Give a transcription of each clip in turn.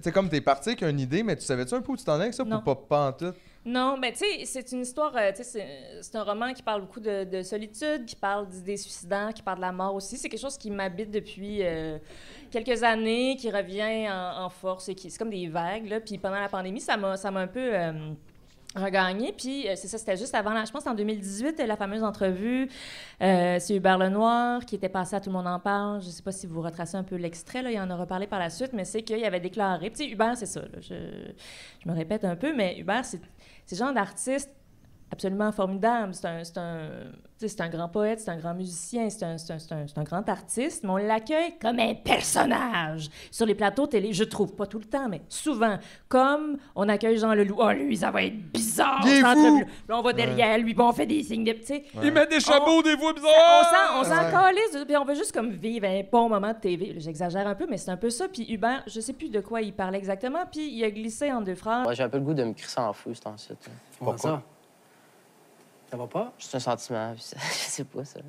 sais, comme t'es parti avec une idée, mais tu savais-tu un peu où tu t'en allais avec ça? Non. Pour pas en tout? Non, mais tu sais, c'est une histoire, tu sais, c'est un roman qui parle beaucoup de solitude, qui parle d'idées suicidaires, qui parle de la mort aussi. C'est quelque chose qui m'habite depuis quelques années, qui revient en force, et qui c'est comme des vagues, là. Puis pendant la pandémie, ça m'a un peu regagné. Puis c'est ça, c'était juste avant, je pense en 2018, la fameuse entrevue. C'est Hubert Lenoir qui était passé à Tout le monde en parle. Je sais pas si vous retracez un peu l'extrait, là, il en a reparlé par la suite, mais c'est qu'il avait déclaré. Puis Hubert, c'est ça, là, je me répète un peu, mais Hubert, c'est le genre d'artiste absolument formidable. C'est un grand poète, c'est un grand musicien, c'est un grand artiste, mais on l'accueille comme un personnage sur les plateaux télé, je trouve, pas tout le temps, mais souvent, comme on accueille Jean Leloup. Oh, lui, ça va être bizarre! Il est fou! Là, on va derrière lui, bon, on fait des signes de... Il met des chapeaux des fois bizarres! On s'en calisse, puis on veut juste comme vivre un bon moment de TV. J'exagère un peu, mais c'est un peu ça. Puis Hubert, je sais plus de quoi il parlait exactement, puis il a glissé en 2 phrases. Ouais, j'ai un peu le goût de me crisser en fou, c'est ensuite. Pourquoi ça? Ça va pas? C'est un sentiment, puis ça, je sais pas, ça.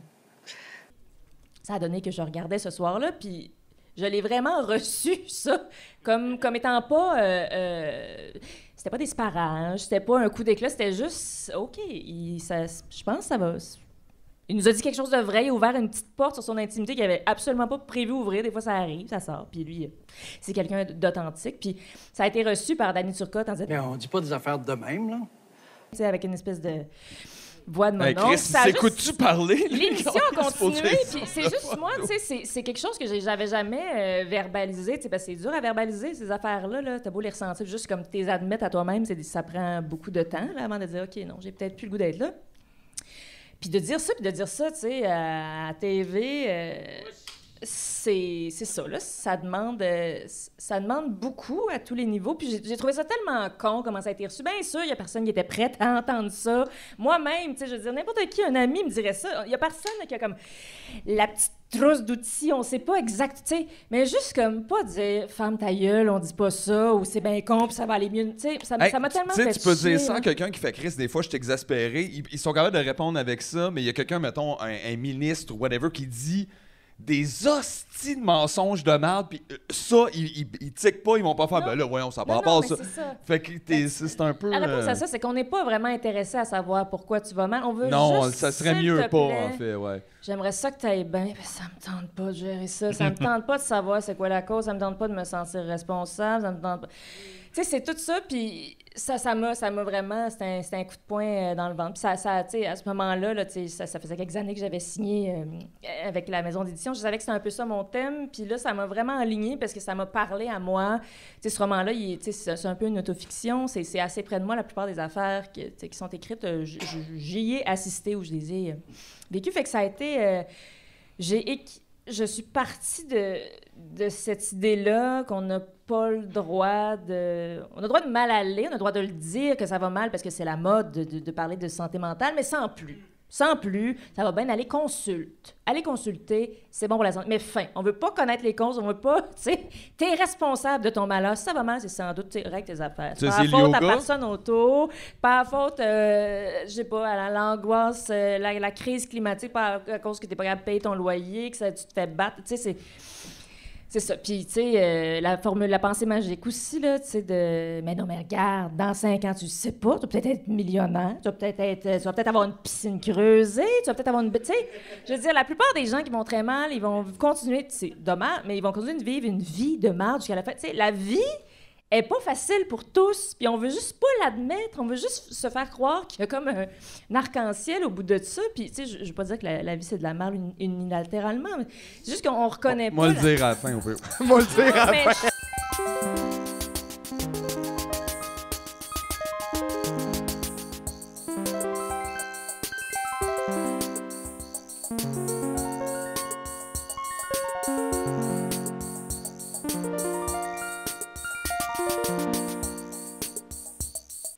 Ça a donné que je regardais ce soir-là, puis je l'ai vraiment reçu, ça, comme étant pas... c'était pas des sparages, c'était pas un coup d'éclat, c'était juste... OK, je pense que ça va... Il nous a dit quelque chose de vrai, il a ouvert une petite porte sur son intimité qu'il avait absolument pas prévu ouvrir. Des fois, ça arrive, ça sort, puis lui, c'est quelqu'un d'authentique. Puis ça a été reçu par Danny Turcotte en disant... Mais on dit pas des affaires de même, là. Tu sais, avec une espèce de... voix de mon Hey, Chris, s'écoutes-tu parler? L'émission a continué, puis c'est ça, juste moi, tu sais, c'est quelque chose que j'avais jamais verbalisé, tu sais, parce que c'est dur à verbaliser, ces affaires-là, là. T'as beau les ressentir, juste comme t'es admettre à toi-même, ça prend beaucoup de temps, là, avant de dire, OK, non, j'ai peut-être plus le goût d'être là. Puis de dire ça, tu sais, à TV... c'est ça, là. Ça demande beaucoup à tous les niveaux. Puis j'ai trouvé ça tellement con, comment ça a été reçu. Bien sûr, il y a personne qui était prête à entendre ça. Moi-même, tu sais, je veux dire, n'importe qui, un ami, me dirait ça. Il y a personne qui a comme la petite trousse d'outils, on sait pas exact, tu sais. Mais juste comme, pas dire « Ferme ta gueule, on dit pas ça » ou « C'est bien con, puis ça va aller mieux », tu sais. Ça m'a tellement fait tu peux chier, dire ça là. à quelqu'un qui fait « Chris, des fois, je suis exaspéré. » Ils sont capables de répondre avec ça, mais il y a quelqu'un, mettons, un ministre ou whatever, qui dit... des hosties de mensonges de merde, puis ça, ils tiquent pas, ils vont pas faire, Non. ben là, voyons, ça Non, va non, pas mais ça. c'est ça. Fait que c'est un peu... La réponse à ça, c'est qu'on n'est pas vraiment intéressé à savoir pourquoi tu vas mal. On veut non, juste, ça serait s'il mieux te pas, plaît, en fait, ouais. j'aimerais ça que tu ailles bien, mais ça me tente pas de gérer ça. Ça me tente pas de savoir c'est quoi la cause. Ça me tente pas de me sentir responsable. Ça me tente pas... Tu sais, c'est tout ça, puis ça m'a vraiment... C'était un coup de poing dans le ventre. Puis ça tu sais, à ce moment-là, là, tu sais, ça faisait quelques années que j'avais signé avec la maison d'édition. Je savais que c'était un peu ça mon thème. Puis là, ça m'a vraiment alignée parce que ça m'a parlé à moi. Tu sais, ce roman-là, tu sais, c'est un peu une autofiction. C'est assez près de moi, la plupart des affaires qui sont écrites. J'y ai assisté ou je les ai vécues. Fait que ça a été... je suis partie de cette idée-là qu'on n'a pas le droit de... On a le droit de mal aller, on a le droit de le dire que ça va mal parce que c'est la mode de parler de santé mentale, mais sans plus. Sans plus, ça va bien, aller consulte. Aller consulter, c'est bon pour la santé. Mais fin, on veut pas connaître les causes, on veut pas, tu sais, t'es responsable de ton malheur. Si ça va mal, c'est sans doute, tu sais, règle tes affaires. C'est pas la faute à personne autour, pas la faute, je sais pas, à l'angoisse, la crise climatique, pas à cause que t'es pas capable de payer ton loyer, que tu te fais battre, tu sais, c'est ça. Puis, tu sais, la formule, la pensée magique aussi, là, tu sais, mais non, mais regarde, dans 5 ans, tu sais pas, tu vas peut-être être millionnaire, tu vas peut-être avoir une piscine creusée, tu vas peut-être avoir une... Tu sais, je veux dire, la plupart des gens qui vont très mal, ils vont continuer, c'est dommage, mais ils vont continuer de vivre une vie de merde jusqu'à la fin. Tu sais, la vie est pas facile pour tous, puis on veut juste pas l'admettre, on veut juste se faire croire qu'il y a comme un arc-en-ciel au bout de ça, puis tu sais, je veux pas dire que la vie c'est de la merde unilatéralement, mais c'est juste qu'on reconnaît pas... Moi le dire à la fin, on peut. Moi le dire à la fin.